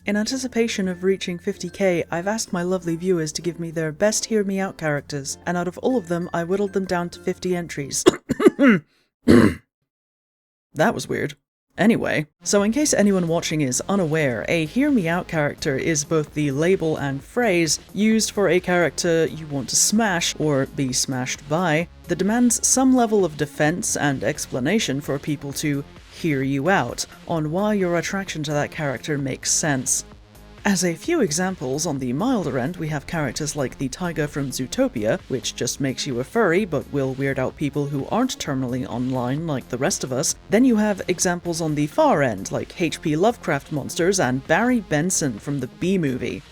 In anticipation of reaching 50k, I've asked my lovely viewers to give me their best Hear Me Out characters, and out of all of them, I whittled them down to 50 entries. That was weird. Anyway, so in case anyone watching is unaware, a Hear Me Out character is both the label and phrase used for a character you want to smash, or be smashed by, that demands some level of defense and explanation for people to hear you out on why your attraction to that character makes sense. As a few examples, on the milder end, we have characters like the tiger from Zootopia, which just makes you a furry but will weird out people who aren't terminally online like the rest of us. Then you have examples on the far end, like H.P. Lovecraft monsters and Barry Benson from the B-Movie.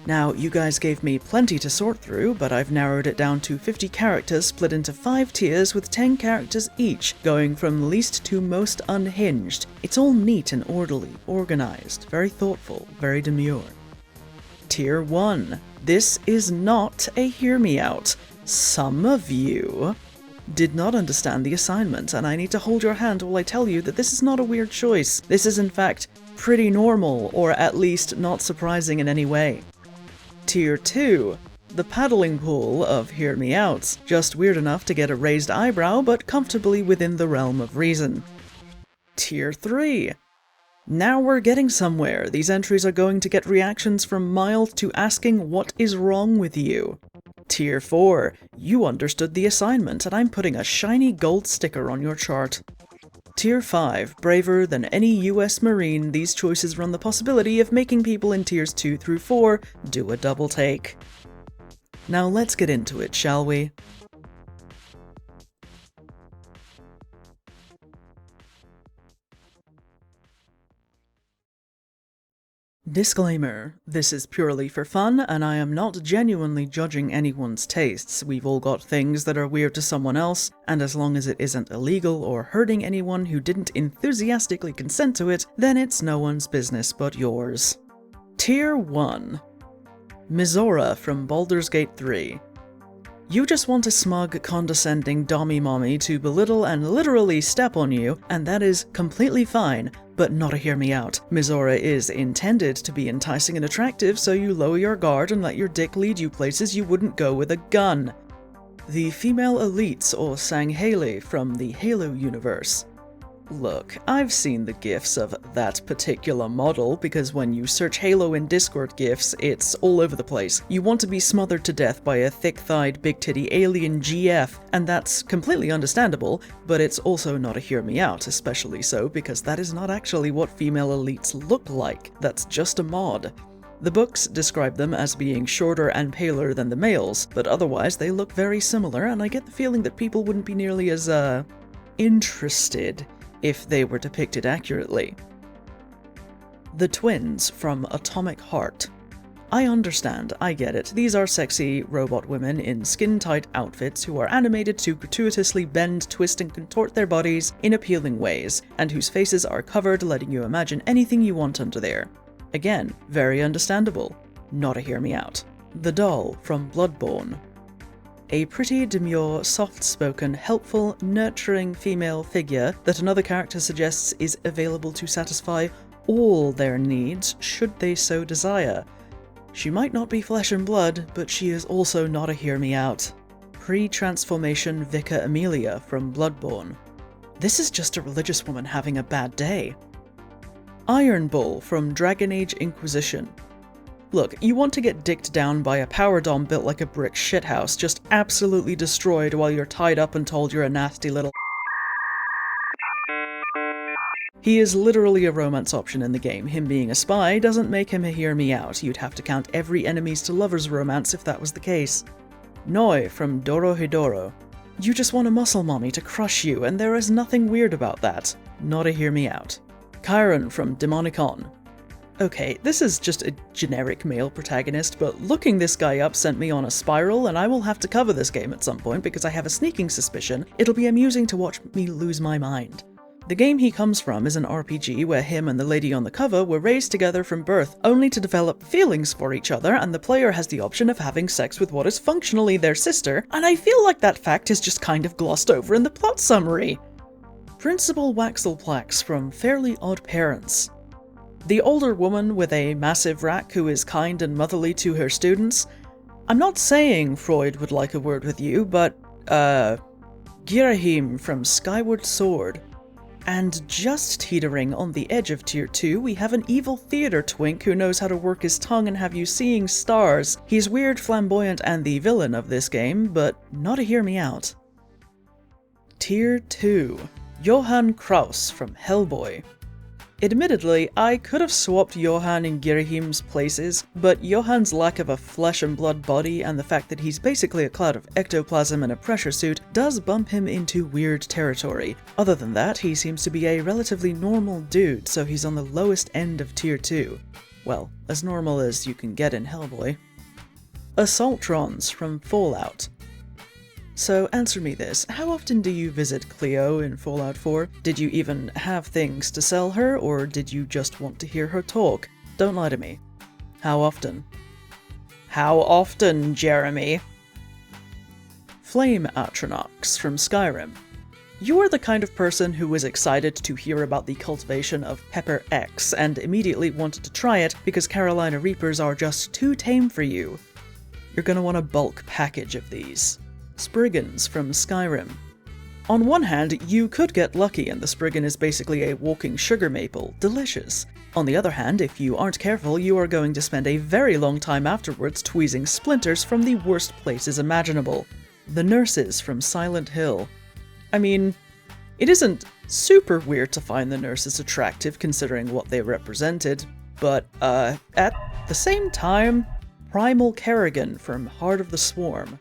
Now, you guys gave me plenty to sort through, but I've narrowed it down to 50 characters split into 5 tiers with 10 characters each, going from least to most unhinged. It's all neat and orderly, organized, very thoughtful, very demure. Tier 1. This is not a Hear Me Out. Some of you did not understand the assignment, and I need to hold your hand while I tell you that this is not a weird choice. This is in fact pretty normal, or at least not surprising in any way. Tier 2. The paddling pool of Hear Me Outs. Just weird enough to get a raised eyebrow, but comfortably within the realm of reason. Tier 3. Now we're getting somewhere. These entries are going to get reactions from mild to asking what is wrong with you. Tier 4. You understood the assignment, and I'm putting a shiny gold sticker on your chart. Tier 5. Braver than any US Marine, these choices run the possibility of making people in Tiers 2 through 4 do a double take. Now let's get into it, shall we? Disclaimer: this is purely for fun, and I am not genuinely judging anyone's tastes. We've all got things that are weird to someone else, and as long as it isn't illegal or hurting anyone who didn't enthusiastically consent to it, then it's no one's business but yours. Tier 1. Mizora from Baldur's Gate 3. You just want a smug, condescending dommy-mommy to belittle and literally step on you, and that is completely fine, but not a Hear Me Out. Mizora is intended to be enticing and attractive, so you lower your guard and let your dick lead you places you wouldn't go with a gun. The female elites, or Sangheili from the Halo universe. Look, I've seen the gifs of that particular model, because when you search Halo in Discord gifs, it's all over the place. You want to be smothered to death by a thick-thighed, big-titty alien GF, and that's completely understandable, but it's also not a Hear Me Out, especially so because that is not actually what female elites look like. That's just a mod. The books describe them as being shorter and paler than the males, but otherwise they look very similar, and I get the feeling that people wouldn't be nearly as, interested if they were depicted accurately. The twins from Atomic Heart. I understand, I get it. These are sexy robot women in skin-tight outfits who are animated to gratuitously bend, twist, and contort their bodies in appealing ways, and whose faces are covered, letting you imagine anything you want under there. Again, very understandable. Not a Hear Me Out. The doll from Bloodborne. A pretty, demure, soft-spoken, helpful, nurturing female figure that another character suggests is available to satisfy all their needs, should they so desire. She might not be flesh and blood, but she is also not a Hear Me Out. Pre-transformation Vicar Amelia from Bloodborne. This is just a religious woman having a bad day. Iron Bull from Dragon Age Inquisition. Look, you want to get dicked down by a power dom built like a brick shithouse, just absolutely destroyed while you're tied up and told you're a nasty little. He is literally a romance option in the game. Him being a spy doesn't make him a Hear Me Out. You'd have to count every enemies to lovers romance if that was the case. Noi from Dorohedoro. You just want a muscle mommy to crush you, and there is nothing weird about that. Not a Hear Me Out. Chiron from Demonicon. Okay, this is just a generic male protagonist, but looking this guy up sent me on a spiral, and I will have to cover this game at some point because I have a sneaking suspicion it'll be amusing to watch me lose my mind. The game he comes from is an RPG where him and the lady on the cover were raised together from birth, only to develop feelings for each other, and the player has the option of having sex with what is functionally their sister, and I feel like that fact is just kind of glossed over in the plot summary. Principal Waxelplax from Fairly Odd Parents. The older woman with a massive rack who is kind and motherly to her students. I'm not saying Freud would like a word with you, but, Girahim from Skyward Sword. And just teetering on the edge of Tier 2, we have an evil theater twink who knows how to work his tongue and have you seeing stars. He's weird, flamboyant, and the villain of this game, but not a hear me out. Tier 2. Johann Kraus from Hellboy. Admittedly, I could have swapped Johann and Girahim's places, but Johann's lack of a flesh and blood body and the fact that he's basically a cloud of ectoplasm in a pressure suit does bump him into weird territory. Other than that, he seems to be a relatively normal dude, so he's on the lowest end of Tier 2. Well, as normal as you can get in Hellboy. Assaultrons from Fallout. So answer me this, how often do you visit Cleo in Fallout 4? Did you even have things to sell her, or did you just want to hear her talk? Don't lie to me. How often? How often, Jeremy? Flame Atronox from Skyrim. You are the kind of person who was excited to hear about the cultivation of Pepper X and immediately wanted to try it because Carolina Reapers are just too tame for you. You're gonna want a bulk package of these. Spriggans from Skyrim. On one hand, you could get lucky and the Spriggan is basically a walking sugar maple, delicious. On the other hand, if you aren't careful, you are going to spend a very long time afterwards tweezing splinters from the worst places imaginable. The nurses from Silent Hill. I mean, it isn't super weird to find the nurses attractive considering what they represented, but at the same time, Primal Kerrigan from Heart of the Swarm.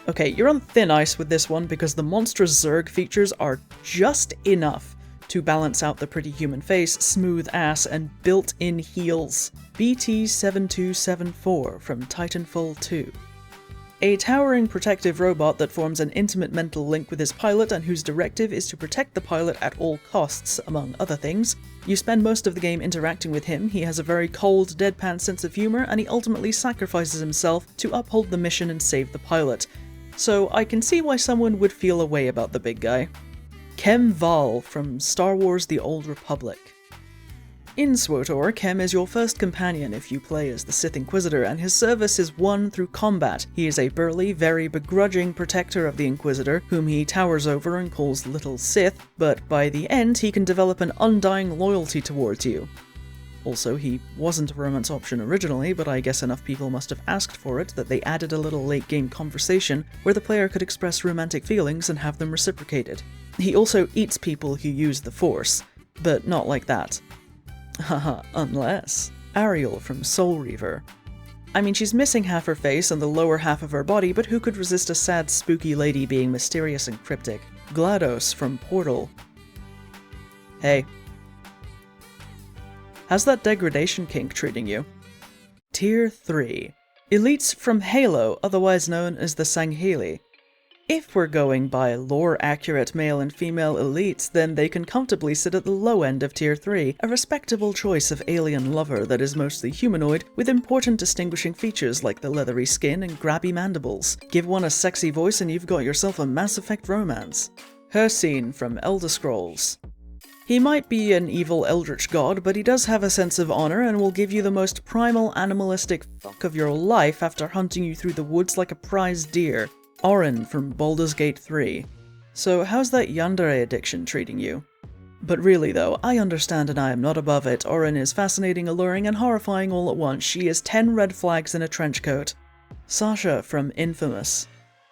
Okay, you're on thin ice with this one because the monstrous Zerg features are just enough to balance out the pretty human face, smooth ass, and built-in heels. BT-7274 from Titanfall 2. A towering protective robot that forms an intimate mental link with his pilot and whose directive is to protect the pilot at all costs, among other things. You spend most of the game interacting with him, he has a very cold, deadpan sense of humor, and he ultimately sacrifices himself to uphold the mission and save the pilot. So I can see why someone would feel a way about the big guy. Kem Val from Star Wars The Old Republic. In SWTOR, Kem is your first companion if you play as the Sith Inquisitor, and his service is won through combat. He is a burly, very begrudging protector of the Inquisitor, whom he towers over and calls Little Sith, but by the end he can develop an undying loyalty towards you. Also, he wasn't a romance option originally, but I guess enough people must have asked for it that they added a little late-game conversation where the player could express romantic feelings and have them reciprocated. He also eats people who use the Force, but not like that. Haha, unless. Ariel from Soul Reaver. I mean, she's missing half her face and the lower half of her body, but who could resist a sad, spooky lady being mysterious and cryptic? GLaDOS from Portal. Hey. How's that degradation kink treating you? Tier 3. Elites from Halo, otherwise known as the Sangheili. If we're going by lore-accurate male and female elites, then they can comfortably sit at the low end of Tier 3, a respectable choice of alien lover that is mostly humanoid, with important distinguishing features like the leathery skin and grabby mandibles. Give one a sexy voice and you've got yourself a Mass Effect romance. Hircine from Elder Scrolls. He might be an evil eldritch god, but he does have a sense of honor and will give you the most primal animalistic fuck of your life after hunting you through the woods like a prize deer. Orin from Baldur's Gate 3. So how's that yandere addiction treating you? But really though, I understand and I am not above it. Orin is fascinating, alluring, and horrifying all at once. She is 10 red flags in a trench coat. Sasha from Infamous.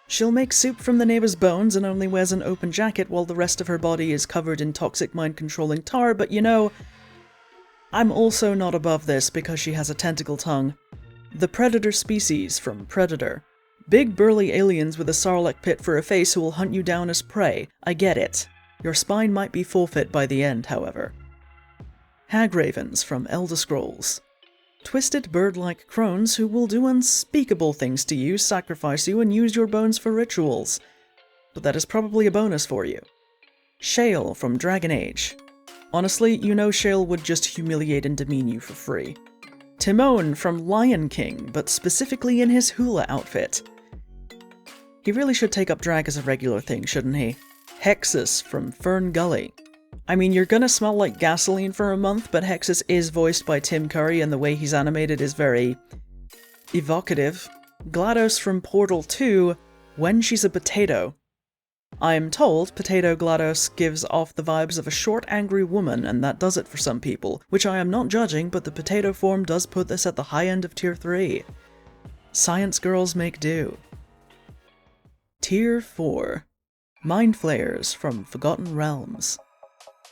She'll make soup from the neighbor's bones and only wears an open jacket while the rest of her body is covered in toxic mind-controlling tar, but you know, I'm also not above this because she has a tentacle tongue. The Predator species from Predator. Big burly aliens with a sarlacc pit for a face who will hunt you down as prey. I get it. Your spine might be forfeit by the end, however. Hagravens from Elder Scrolls. Twisted bird-like crones who will do unspeakable things to you, sacrifice you, and use your bones for rituals. But that is probably a bonus for you. Shale from Dragon Age. Honestly, you know Shale would just humiliate and demean you for free. Timon from Lion King, but specifically in his hula outfit. He really should take up drag as a regular thing, shouldn't he? Hexus from Fern Gully. I mean, you're gonna smell like gasoline for a month, but Hexus is voiced by Tim Curry and the way he's animated is very evocative. GLaDOS from Portal 2, when she's a potato. I am told Potato GLaDOS gives off the vibes of a short, angry woman, and that does it for some people, which I am not judging, but the potato form does put this at the high end of Tier 3. Science girls make do. Tier 4. Mind Flayers from Forgotten Realms.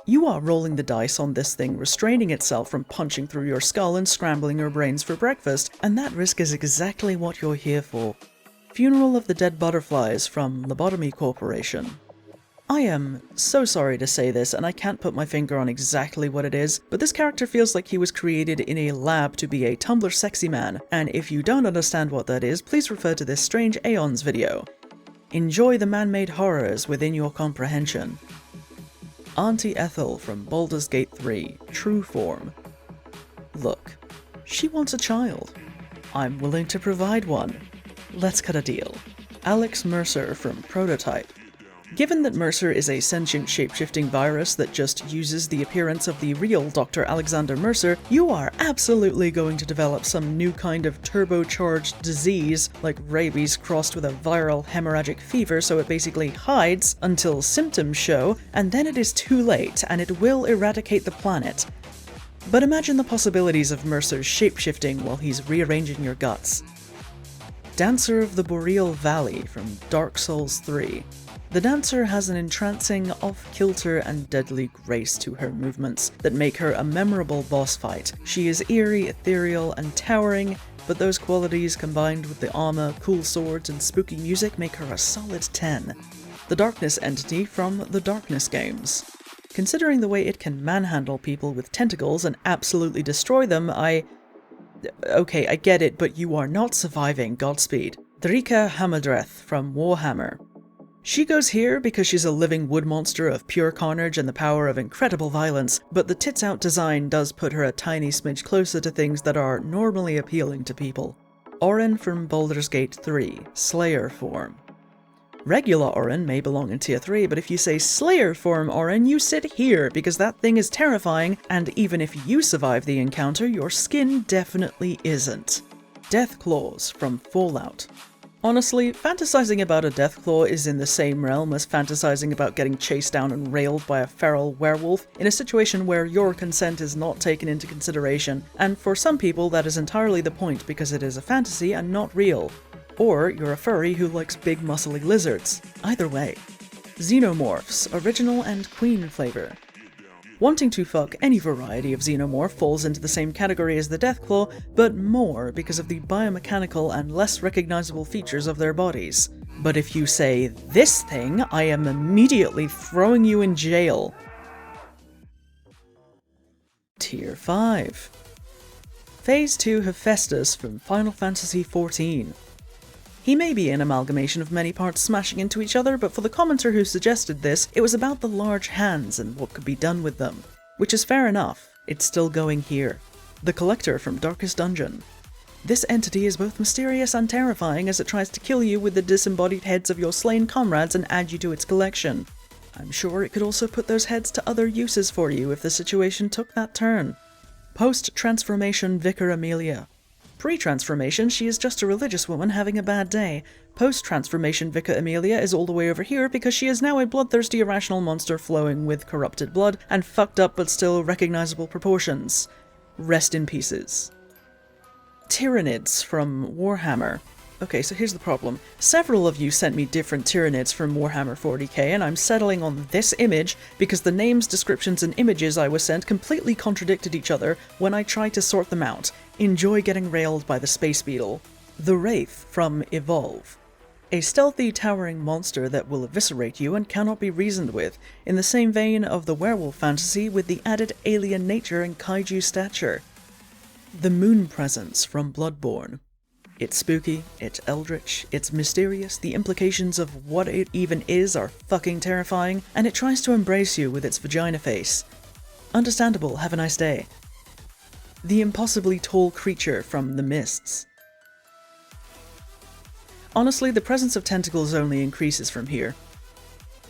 You are rolling the dice on this thing restraining itself from punching through your skull and scrambling your brains for breakfast, and that risk is exactly what you're here for. Funeral of the Dead Butterflies from Lobotomy Corporation. I am so sorry to say this, and I can't put my finger on exactly what it is, but this character feels like he was created in a lab to be a Tumblr sexy man, and if you don't understand what that is, please refer to this strange AEONS video. Enjoy the man-made horrors within your comprehension. Auntie Ethel from Baldur's Gate 3, True Form. Look, she wants a child. I'm willing to provide one. Let's cut a deal. Alex Mercer from Prototype. Given that Mercer is a sentient shape-shifting virus that just uses the appearance of the real Dr. Alexander Mercer, you are absolutely going to develop some new kind of turbocharged disease, like rabies crossed with a viral hemorrhagic fever, so it basically hides until symptoms show, and then it is too late, and it will eradicate the planet. But imagine the possibilities of Mercer's shape-shifting while he's rearranging your guts. Dancer of the Boreal Valley from Dark Souls 3. The dancer has an entrancing, off-kilter and deadly grace to her movements that make her a memorable boss fight. She is eerie, ethereal, and towering, but those qualities combined with the armor, cool swords, and spooky music make her a solid 10. The Darkness entity from the Darkness games. Considering the way it can manhandle people with tentacles and absolutely destroy them, Okay, I get it, but you are not surviving, Godspeed. Drika Hamadreth from Warhammer. She goes here because she's a living wood monster of pure carnage and the power of incredible violence, but the tits-out design does put her a tiny smidge closer to things that are normally appealing to people. Orin from Baldur's Gate 3, Slayer form. Regular Orin may belong in Tier 3, but if you say Slayer form Orin, you sit here because that thing is terrifying, and even if you survive the encounter, your skin definitely isn't. Deathclaws from Fallout. Honestly, fantasizing about a Deathclaw is in the same realm as fantasizing about getting chased down and railed by a feral werewolf in a situation where your consent is not taken into consideration, and for some people that is entirely the point because it is a fantasy and not real. Or you're a furry who likes big muscly lizards. Either way. Xenomorphs, original and queen flavor. Wanting to fuck any variety of xenomorph falls into the same category as the Deathclaw, but more because of the biomechanical and less recognizable features of their bodies. But if you say, this thing, I am immediately throwing you in jail. Tier 5. Phase 2 Hephaestus from Final Fantasy XIV. He may be an amalgamation of many parts smashing into each other, but for the commenter who suggested this, it was about the large hands and what could be done with them. Which is fair enough, it's still going here. The Collector from Darkest Dungeon. This entity is both mysterious and terrifying as it tries to kill you with the disembodied heads of your slain comrades and add you to its collection. I'm sure it could also put those heads to other uses for you if the situation took that turn. Post-transformation Vicar Amelia. Pre-transformation, she is just a religious woman having a bad day. Post-transformation Vicar Amelia is all the way over here because she is now a bloodthirsty irrational monster flowing with corrupted blood and fucked up but still recognizable proportions. Rest in pieces. Tyranids from Warhammer. Okay, so here's the problem. Several of you sent me different Tyranids from Warhammer 40k, and I'm settling on this image because the names, descriptions, and images I was sent completely contradicted each other when I tried to sort them out. Enjoy getting railed by the Space Beetle. The Wraith from Evolve. A stealthy, towering monster that will eviscerate you and cannot be reasoned with, in the same vein of the werewolf fantasy with the added alien nature and kaiju stature. The Moon Presence from Bloodborne. It's spooky, it's eldritch, it's mysterious, the implications of what it even is are fucking terrifying, and it tries to embrace you with its vagina face. Understandable, have a nice day. The Impossibly Tall Creature from the Mists. Honestly, the presence of tentacles only increases from here.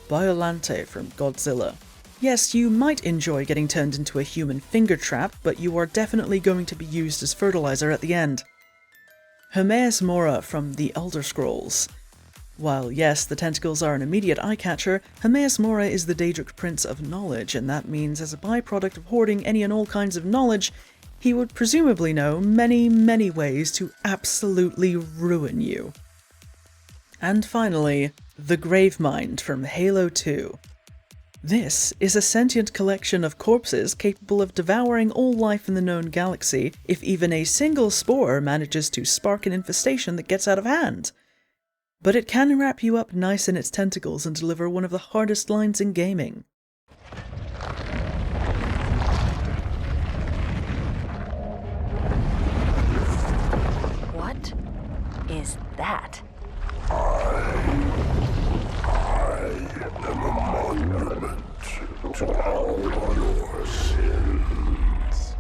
Biolante from Godzilla. Yes, you might enjoy getting turned into a human finger trap, but you are definitely going to be used as fertilizer at the end. Hermaeus Mora from The Elder Scrolls. While yes, the tentacles are an immediate eye-catcher, Hermaeus Mora is the Daedric Prince of Knowledge, and that means as a byproduct of hoarding any and all kinds of knowledge, he would presumably know many, many ways to absolutely ruin you. And finally, the Gravemind from Halo 2. This is a sentient collection of corpses capable of devouring all life in the known galaxy if even a single spore manages to spark an infestation that gets out of hand. But it can wrap you up nice in its tentacles and deliver one of the hardest lines in gaming. What is that? I am a monument to all your sins.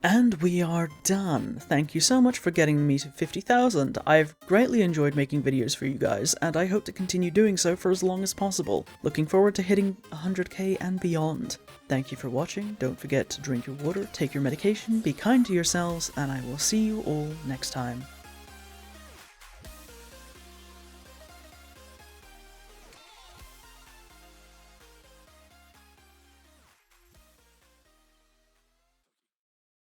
And we are done. Thank you so much for getting me to 50,000. I've greatly enjoyed making videos for you guys, and I hope to continue doing so for as long as possible. Looking forward to hitting 100k and beyond. Thank you for watching. Don't forget to drink your water, take your medication, be kind to yourselves, and I will see you all next time.